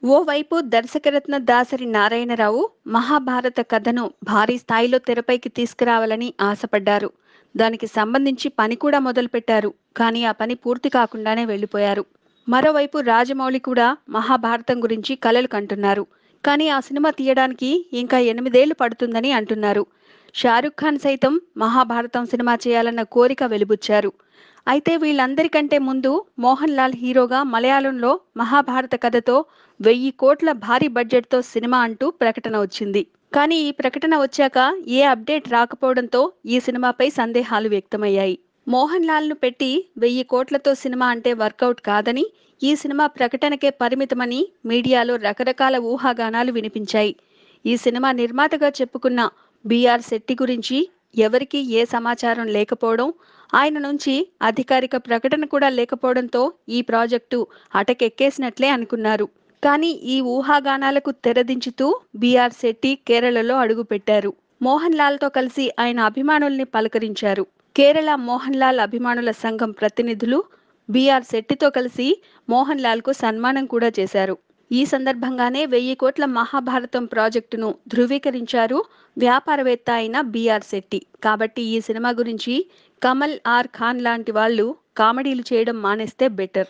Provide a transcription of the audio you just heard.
ఓవైపు దర్శకరత్న దాసరి నారాయణరావు మహాభారత కథను భారీ స్థాయిలో తెరపైకి తీసుకురావాలని ఆశపడ్డారు. దానికి సంబంధించి పని కూడా మొదలుపెట్టారు. కానీ ఆ పని పూర్తి కాకుండానే వెళ్లిపోయారు. మరోవైపు రాజమౌళి కూడా మహాభారతం గురించి కలలు కంటున్నారు. కానీ ఆ సినిమా తీయడానికి ఇంకా 8 ఏళ్లు పడుతుందని అంటున్నారు. షారుఖ్ ఖాన్ సైతం మహాభారతం సినిమా చేయాలన్న కోరిక వెలిబుచ్చారు. అయితే వీళ్ళందరికంటే ముందు మోహన్ లాల్ హీరోగా మలయాళంలో మహాభారత కథతో 1000 కోట్ల భారీ బడ్జెట్‌తో సినిమా అంటూ ప్రకటన వచ్చింది. కానీ ఈ ప్రకటన వచ్చాక ఏ అప్డేట్ రాకపోవడంతో ఈ సినిమాపై సందేహాలు వ్యక్తమయ్యాయి. మోహన్ లాల్‌ను పెట్టి 1000 కోట్లతో సినిమా అంటే వర్కౌట్ కాదని, ఈ సినిమా ప్రకటనకే పరిమితమని మీడియాలో రకరకాల ఊహాగానాలు వినిపించాయి. ఈ సినిమా నిర్మాతగా చెప్పుకున్న బీఆర్ శెట్టి గురించి ఎవరికీ ఏ సమాచారం లేకపోవడం, ఆయన నుంచి అధికారిక ప్రకటన కూడా లేకపోవడంతో ఈ ప్రాజెక్టు అటకెక్కేసినట్లే అనుకున్నారు. కానీ ఈ ఊహాగానాలకు తెరదించుతూ బీఆర్ శెట్టి కేరళలో అడుగుపెట్టారు. మోహన్ లాల్‌తో కలిసి ఆయన అభిమానుల్ని పలకరించారు. కేరళ మోహన్ లాల్ అభిమానుల సంఘం ప్రతినిధులు బీఆర్ శెట్టితో కలిసి మోహన్ లాల్‌కు సన్మానం కూడా చేశారు. ఈ సందర్భంగానే 1000 కోట్ల మహాభారతం ప్రాజెక్టును ధృవీకరించారు వ్యాపారవేత్త అయిన బీఆర్ శెట్టి. కాబట్టి ఈ సినిమా గురించి కమల్ ఆర్ ఖాన్ లాంటి వాళ్ళు కామెడీలు చేయడం మానేస్తే బెటర్.